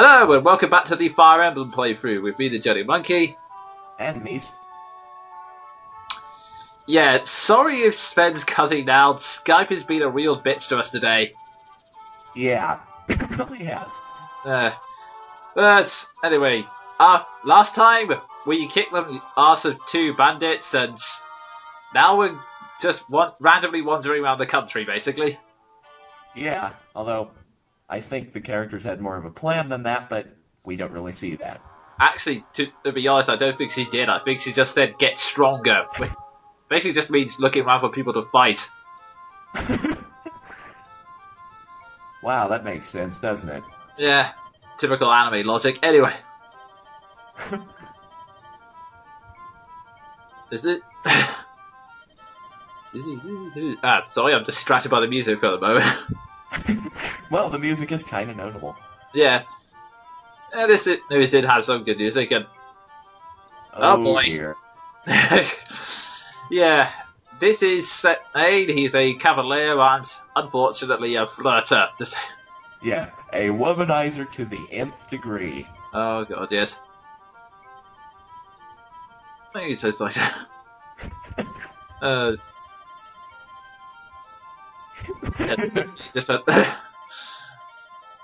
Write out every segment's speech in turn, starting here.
Hello and welcome back to the Fire Emblem playthrough with me, the Jonin Monkey. And me. Yeah, sorry if Sven's cutting out. Skype has been a real bitch to us today. Yeah, it really has. But anyway, last time we kicked the arse of 2 bandits, and now we're just randomly wandering around the country, basically. Yeah, although I think the characters had more of a plan than that, but we don't really see that. Actually, to be honest, I don't think she did. I think she just said, get stronger. Which basically just means looking around for people to fight. Wow, that makes sense, doesn't it? Yeah, typical anime logic. Anyway. Is it? Sorry, I'm distracted by the music for the moment. Well, the music is kind of notable. Yeah. This news did have some good music, and oh boy. Dear. Yeah, this is Sven. He's a cavalier and, unfortunately, a flirter. Yeah, a womanizer to the nth degree. Oh god, yes. I think he's so sorry.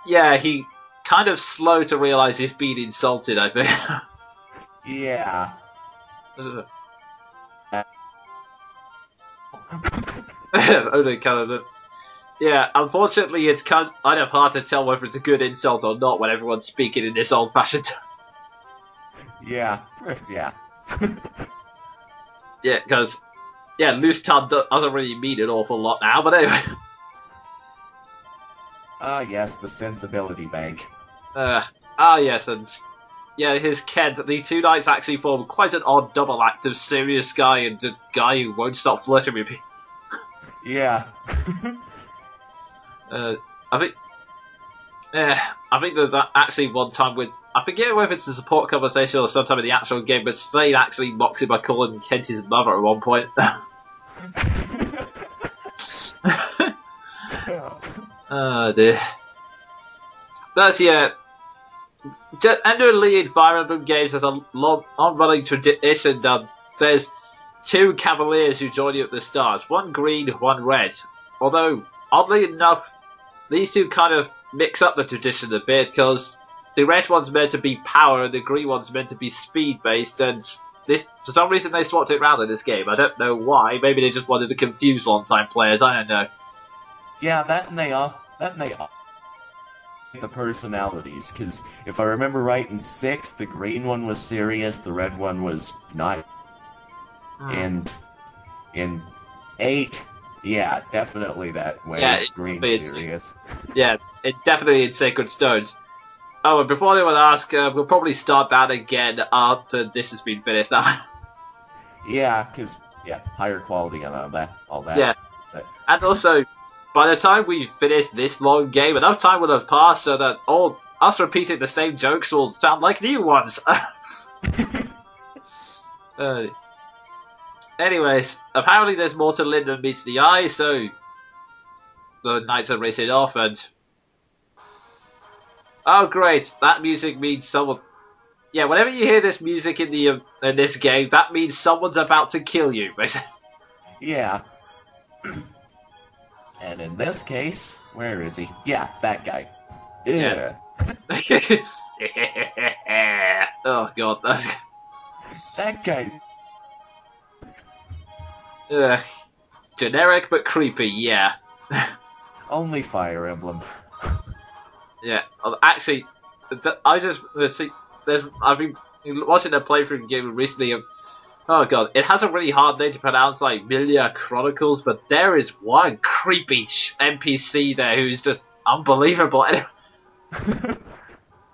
Yeah, he kind of slow to realise he's been insulted, I think. Yeah. Only kind of. Yeah, unfortunately, it's kind of hard to tell whether it's a good insult or not when everyone's speaking in this old-fashioned. Yeah. Yeah. Yeah, because loose tongue doesn't really mean an awful lot now. But anyway. Ah, yes, the sensibility bank. Yes, and yeah, his Kent. The 2 knights actually form quite an odd double act of serious guy and a guy who won't stop flirting with me. Yeah. I think that actually one time with, I forget whether it's a support conversation or sometime in the actual game, but Sven actually mocks him by calling Kent his mother at one point. Oh dear. But yeah, generally in Fire Emblem games there's a long on-running tradition. There's 2 cavaliers who join you at the start, one green, one red. Although, oddly enough, these 2 kind of mix up the tradition a bit, because the red one's meant to be power and the green one's meant to be speed-based, and this, for some reason they swapped it around in this game. I don't know why. Maybe they just wanted to confuse long-time players, I don't know. Yeah, that and they are the personalities, because if I remember right, in 6, the green one was serious, the red one was not. And in 8, yeah, definitely that way. Yeah, green serious. Yeah, it definitely in Sacred Stones. Oh, and before anyone asks, we'll probably start that again after this has been finished. Yeah, because, higher quality and all that. Yeah, and also, by the time we finish this long game, enough time will have passed so that all us repeating the same jokes will sound like new ones. Anyways, apparently there's more to Lynn than meets the eye, so the knights are racing off, and oh great, that music means someone. Yeah, whenever you hear this music in this game, that means someone's about to kill you, basically. Yeah. And in this case, where is he? Yeah, that guy. Yeah. Oh god, that guy. Generic but creepy, yeah. Only Fire Emblem. Yeah, actually, I've been watching a playthrough game recently of, oh god, it has a really hard name to pronounce, like Milia Chronicles, but there is one creepy NPC there who's just unbelievable.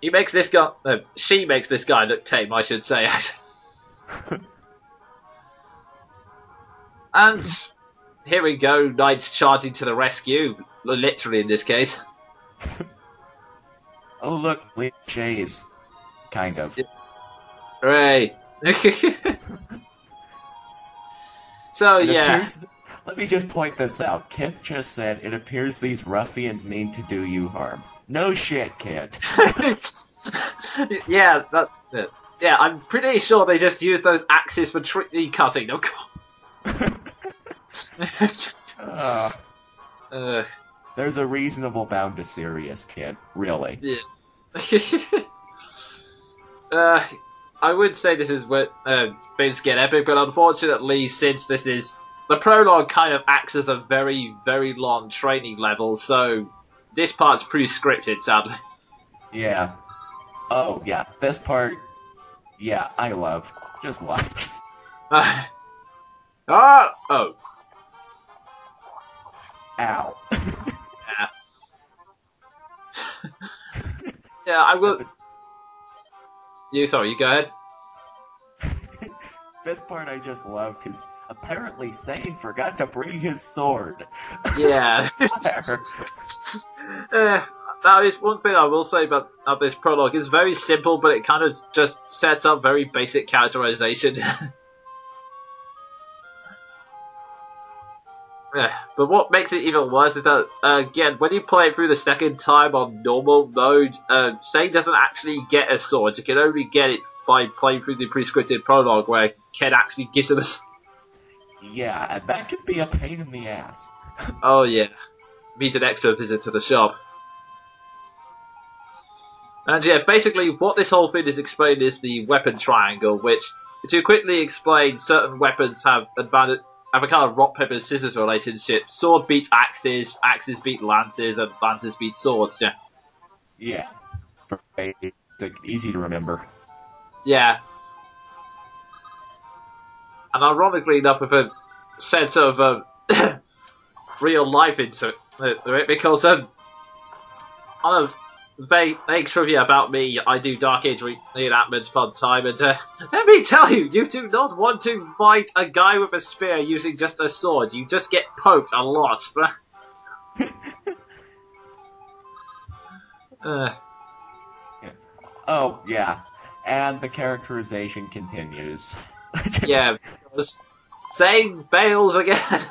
She makes this guy look tame, I should say. And here we go, knights charging to the rescue, literally in this case. Oh look, cliches. Kind of. Hooray. So, yeah. Let me just point this out. Kent just said, it appears these ruffians mean to do you harm. No shit, Kent. Yeah, that. Yeah, I'm pretty sure they just use those axes for tree cutting. Oh god. There's a reasonable bound to serious, kid. Really. Yeah. I would say this is where things get epic, but unfortunately, since this is the prologue, kind of acts as a very, very long training level, so this part's pretty scripted, sadly. Yeah. Oh, yeah. This part, yeah, I love. Just watch. Oh. Ow. Yeah. Yeah, I will. You go ahead. This part I just love because apparently Sane forgot to bring his sword. Yeah. That is one thing I will say about this prologue. It's very simple, but it kind of just sets up very basic characterization. But what makes it even worse is that, again, when you play it through the second time on normal mode, Sane doesn't actually get a sword. You can only get it by playing through the pre-scripted prologue, where Ken actually gives him a sword. Yeah, and that could be a pain in the ass. Oh yeah. Means an extra visit to the shop. And yeah, basically what this whole thing is explained is the weapon triangle, which, to quickly explain, certain weapons have a kind of rock, paper, scissors relationship. Sword beats axes, axes beat lances, and lances beat swords, yeah. Yeah. Easy to remember. Yeah. And ironically enough, with a sense of real life into it, because on a vague trivia about me, I do Dark Age reenactments part time, and let me tell you, you do not want to fight a guy with a spear using just a sword. You just get poked a lot. Oh, yeah. And the characterization continues. Yeah, Sane fails again.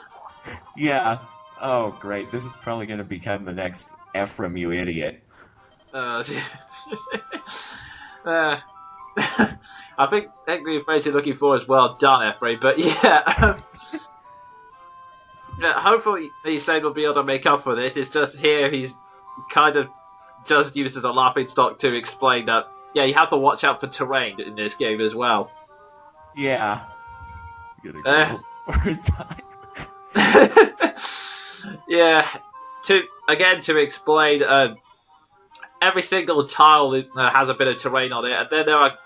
Yeah. Oh, great. This is probably going to become the next Ephraim, you idiot. I think technically the phrase you're looking for is well done, Ephraim, but yeah. Hopefully Sane will be able to make up for this. It's just here he's kind of just used as a laughing stock to explain that, yeah, you have to watch out for terrain in this game as well. Yeah. You're gonna go first time. Yeah. To explain, every single tile has a bit of terrain on it, and then there are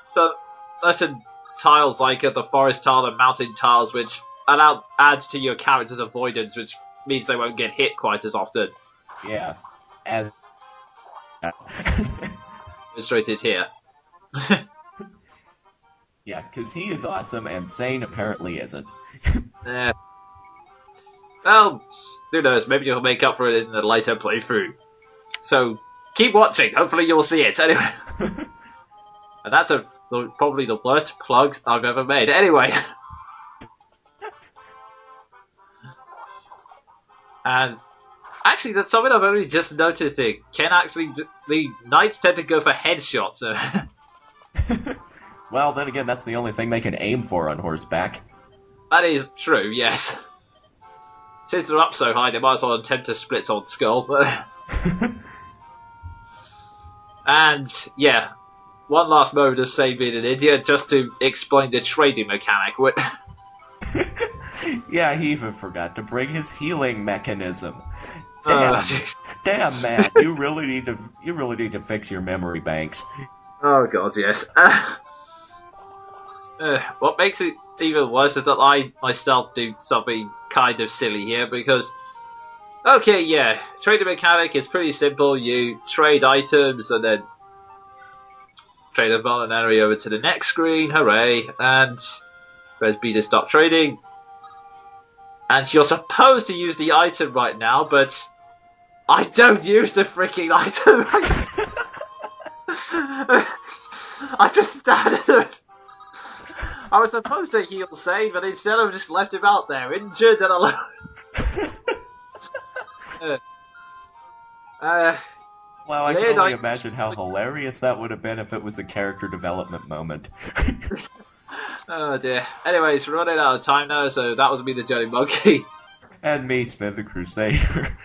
certain tiles like the forest tile and mountain tiles, which adds to your character's avoidance, which means they won't get hit quite as often. Yeah. As illustrated here. Yeah, because he is awesome, and Sane apparently isn't. Well, who knows, maybe you'll make up for it in a later playthrough. So, keep watching, hopefully you'll see it, anyway. And that's probably the worst plug I've ever made. Anyway. And actually, that's something I've only just noticed here. The knights tend to go for headshots. Well, then again, that's the only thing they can aim for on horseback. That is true, yes. Since they're up so high, they might as well attempt to split someone's skull. And, yeah, one last moment of Sane being an idiot, just to explain the trading mechanic. Yeah, he even forgot to bring his healing mechanism. Damn, man, you really need to fix your memory banks. Oh god, yes. What makes it even worse is that I myself do something kind of silly here, because okay, yeah, trading mechanic is pretty simple. You trade items and then trade them on an area over to the next screen, hooray, and press B to stop trading. And you're supposed to use the item right now, but I don't use the freaking item. I just started it. I was supposed to heal Sane, but instead I've just left him out there, injured and alone. Well, I can Leonine- only imagine how hilarious that would have been if it was a character development moment. Oh dear. Anyways, we're running out of time now, so that was me, the Johnny Monkey. And me, Sven the Crusader.